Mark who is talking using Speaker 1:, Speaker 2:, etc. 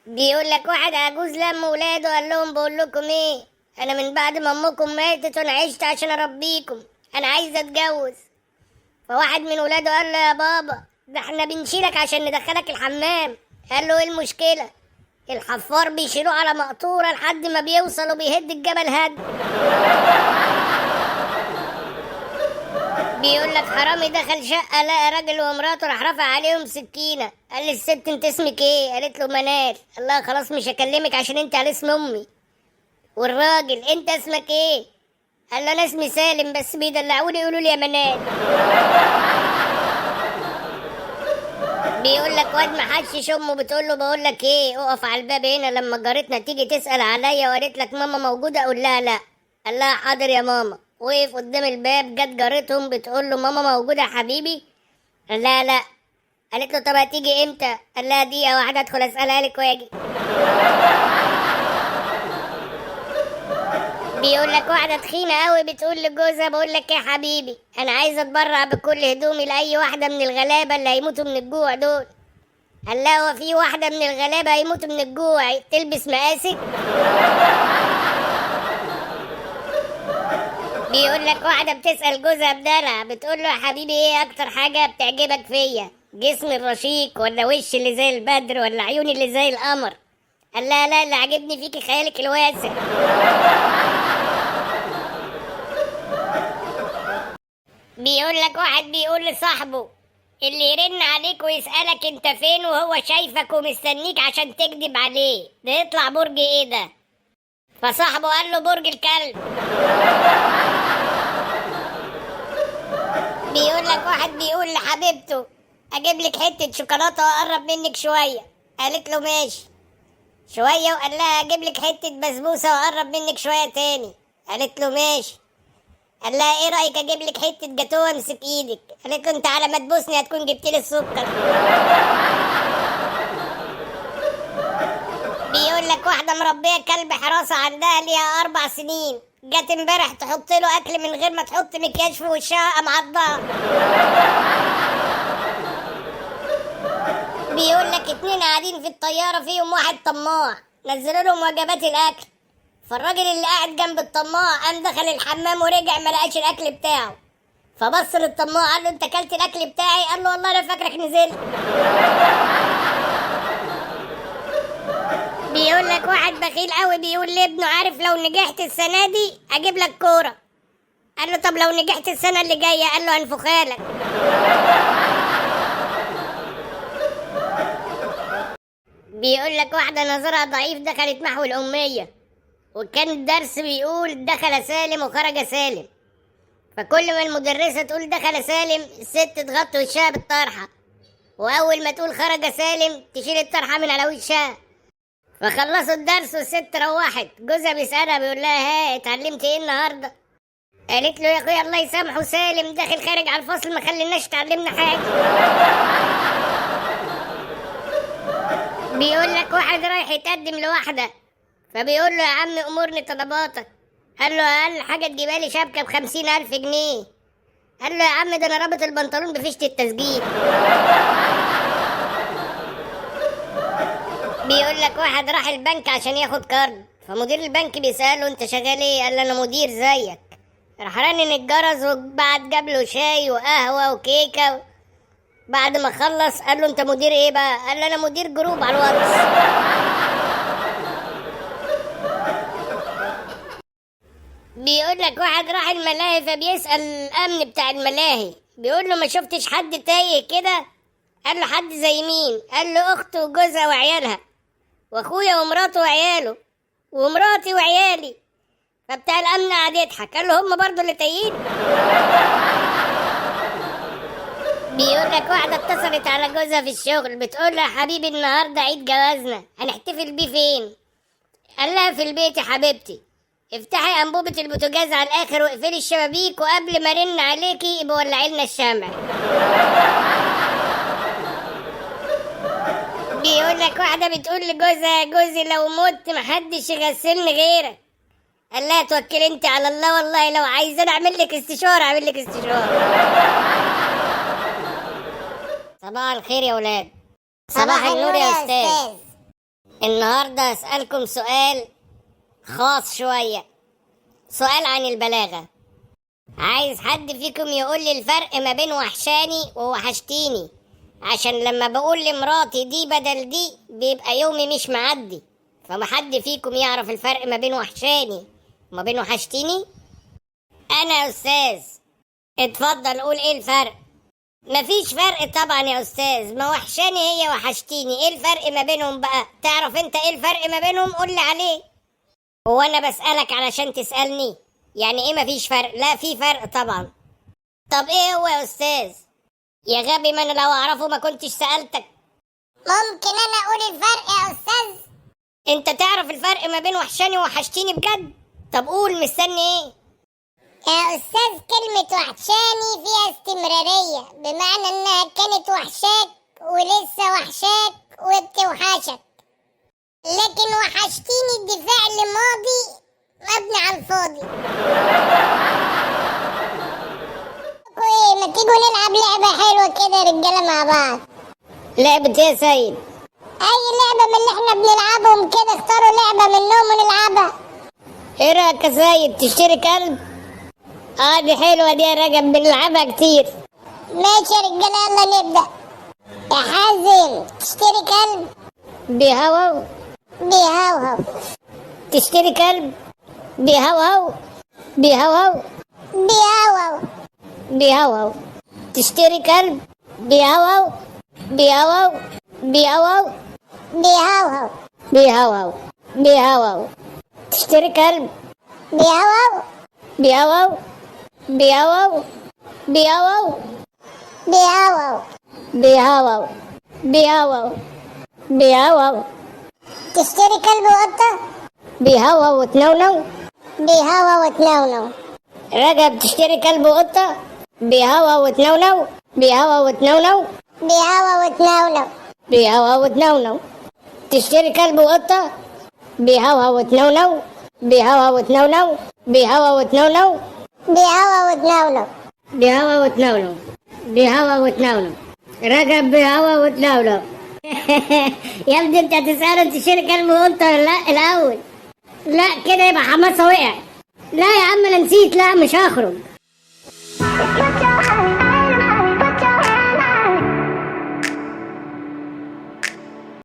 Speaker 1: بيقول لك واحد عجوز لم ولاده قال لهم بقول لكم ايه، انا من بعد ما امكم ماتت وانا عشت عشان اربيكم، انا عايز اتجوز. فواحد من ولاده قال له يا بابا ده احنا بنشيلك عشان ندخلك الحمام. قال له ايه المشكله؟ الحفار بيشيلوه على مقطوره لحد ما بيوصل وبيهد الجبل هد. بيقول لك حرامي دخل شقه لقى راجل ومراته راح رفع عليهم سكينه. قال للست انت اسمك ايه؟ قالت له منال. قال لها خلاص مش هكلمك عشان انت على اسم امي. والراجل انت اسمك ايه؟ قال له انا اسمي سالم بس بيدلعوني يقولوا لي يا منال. بيقول لك واد ما حدش امه بتقول له بقول لك ايه اقف على الباب هنا لما جارتنا تيجي تسال عليا وقالت لك ماما موجوده اقول لها لا. قال لها حاضر يا ماما. وقف قدام الباب جت جارتهم بتقول له ماما موجوده يا حبيبي؟ قال لها لا. قالت له طب هتيجي امتى؟ قال لها دقيقه واحده ادخل اسالها لك واجي. بيقول لك واحده تخينه قوي بتقول لجوزها بقول لك يا حبيبي انا عايزه اتبرع بكل هدومي لاي واحده من الغلابه اللي هيموتوا من الجوع دول. قال لها هو في واحده من الغلابه هيموتوا من الجوع تلبس مقاسك؟ بيقول لك واحده بتسال جوزها بدلع بتقول له يا حبيبي ايه اكتر حاجه بتعجبك فيا؟ جسمي الرشيق ولا وشي اللي زي البدر ولا عيوني اللي زي القمر؟ قال لها لا اللي عاجبني فيكي خيالك الواسع. بيقول لك واحد بيقول لصاحبه اللي يرن عليك ويسألك انت فين وهو شايفك ومستنيك عشان تكذب عليه ده يطلع برج ايه ده؟ فصاحبه قال له برج الكلب. بيقول لك واحد بيقول لحبيبته اجيب لك حتة شوكولاتة واقرب منك شوية. قالت له ماشي. شوية وقال لها اجيب لك حتة بسبوسة واقرب منك شوية تاني. قالت له ماشي. قال لها ايه رايك اجيب لك حته جاتوه امسك ايدك؟ قالت له انت على ما تبوسني هتكون جبت لي السكر. بيقول لك واحده مربيه كلب حراسه عندها ليها 4 سنين جت امبارح تحط له اكل من غير ما تحط مكياج في وشها قام عضها. بيقول لك 2 قاعدين في الطياره فيهم واحد طماع نزلوا لهم وجبات الاكل. فالراجل اللي قاعد جنب الطماع قام دخل الحمام ورجع ما لقاش الاكل بتاعه. فبص للطماع قال له انت اكلت الاكل بتاعي؟ قال له والله انا فاكرك نزلت. بيقول لك واحد بخيل قوي بيقول لابنه عارف لو نجحت السنه دي اجيب لك كوره. قال له طب لو نجحت السنه اللي جايه؟ قال له هنفخها لك. بيقول لك واحده نظرها ضعيف دخلت محو الاميه وكان الدرس بيقول دخل سالم وخرج سالم. فكل ما المدرسة تقول دخل سالم الست تغطي وشها بالطرحة وأول ما تقول خرج سالم تشيل الطرحة من على وشها. فخلصوا الدرس والست روحت جوزها بيسألها بيقول لها ها اتعلمت ايه النهاردة؟ قالت له يا اخويا الله يسامحه سالم داخل خارج على الفصل ما خليناش اتعلمنا حاجة. بيقول لك واحد رايح يتقدم لواحدة فبيقول له يا عم امورني طلباتك. قال له اقل حاجه تجيبها لي شبكه ب50,000 جنيه. قال له يا عم ده انا رابط البنطلون بفيشه التسجيل. بيقول لك واحد راح البنك عشان ياخد كارد فمدير البنك بيساله انت شغال ايه؟ قال له انا مدير زيك. راح رنن الجرس وبعد جاب له شاي وقهوه وكيكه. بعد ما خلص قال له انت مدير ايه بقى؟ قال له انا مدير جروب على الواتس. بيقول لك واحد راح الملاهي فبيسأل الأمن بتاع الملاهي بيقول له ما شفتش حد تايه كده؟ قال له حد زي مين؟ قال له أخته وجوزها وعيالها وأخويا ومراته وعياله ومراتي وعيالي. فبتاع الأمن قعد يضحك قال له هم برضو اللي تايهين؟ بيقول لك واحدة اتصلت على جوزها في الشغل بتقول له يا حبيبي النهاردة عيد جوازنا هنحتفل بيه فين؟ قال لها في البيت يا حبيبتي. افتحي انبوبة البوتاجاز على الاخر واقفلي الشبابيك وقبل ما ارن عليكي يبقى ولعي لنا الشمع. بيقول لك واحدة بتقول لجوزها يا جوزي لو مت محدش يغسلني غيرك. قال لها توكلي انت على الله والله لو عايزة اعمل لك استشارة اعمل لك استشارة. صباح الخير يا ولاد. صباح النور يا استاذ. النهاردة أسألكم سؤال خاص شوية، سؤال عن البلاغة. عايز حد فيكم يقول لي الفرق ما بين وحشاني ووحشتيني، عشان لما بقول لمراتي دي بدل دي بيبقى يومي مش معدي. فما حد فيكم يعرف الفرق ما بين وحشاني وما بين وحشتيني؟ أنا يا أستاذ. اتفضل قول ايه الفرق. مفيش فرق طبعا يا أستاذ، ما وحشاني هي وحشتيني، ايه الفرق ما بينهم بقى؟ تعرف انت ايه الفرق ما بينهم؟ قولي عليه. هو أنا بسألك علشان تسألني؟ يعني ايه مفيش فرق؟ لا في فرق طبعا. طب ايه هو يا أستاذ؟ يا غبي، ما انا لو اعرفه ما كنتش سألتك.
Speaker 2: ممكن انا اقول الفرق يا استاذ؟
Speaker 1: انت تعرف الفرق ما بين وحشاني ووحشتيني بجد؟ طب قول، مستني ايه؟
Speaker 2: يا استاذ كلمة وحشاني فيها استمرارية، بمعنى انها كانت وحشاك ولسه وحشاك وبتوحشك. لكن وحشتيني دي فعل ماضي مبني على الفاضي. ما تيجوا نلعب لعبة حلوة كده يا رجالة مع بعض؟
Speaker 1: لعبة ايه يا سيد؟
Speaker 2: اي لعبة من اللي احنا بنلعبهم كده، اختاروا لعبة منهم ونلعبها.
Speaker 1: ايه رأيك يا سيد تشتري كلب؟ دي حلوة دي يا رجب، بنلعبها كتير.
Speaker 2: ماشي يا رجالة يلا نبدأ. يا حازم تشتري كلب؟
Speaker 1: بيهوهو.
Speaker 2: بيهوهو.
Speaker 1: تشتري كلب؟ بيهوهو. بيهوهو.
Speaker 2: بيهوهو.
Speaker 1: بيهوهو. تشتري كلب؟ بيهوهو. بيهوهو. بيهوهو.
Speaker 2: بيهوهو.
Speaker 1: بيهوهو. بيهوهو. تشتري كلب؟
Speaker 2: بيهوهو.
Speaker 1: بيهوهو. بيهوهو. بيهوهو.
Speaker 2: بيهوهو.
Speaker 1: بيهوهو. بيهوهو. بيهوهو.
Speaker 2: تشتري كلب وقطة؟
Speaker 1: بيهوهو وتنونو.
Speaker 2: بيهوهو وتنونو.
Speaker 1: رجب تشتري كلب وقطة؟ بيهوهو وتنونو. بيهوهو وتنونو.
Speaker 2: بيهوهو وتنونو.
Speaker 1: بيهوهو وتنونو. تشتري كلب وقطة؟ بيهوهو وتنونو. بيهوهو وتنونو. بيهوهو وتنونو.
Speaker 2: بيهوهو وتنونو.
Speaker 1: بيهوهو وتنونو. بيهوهو وتنونو. رجب بيهوهو وتنونو. يا ابني انت هتسأله تشتري كلب وقطة ولا لا الأول؟ لا كده يبقى حماسة وقع. لا يا عم انا نسيت، لا مش هخرج.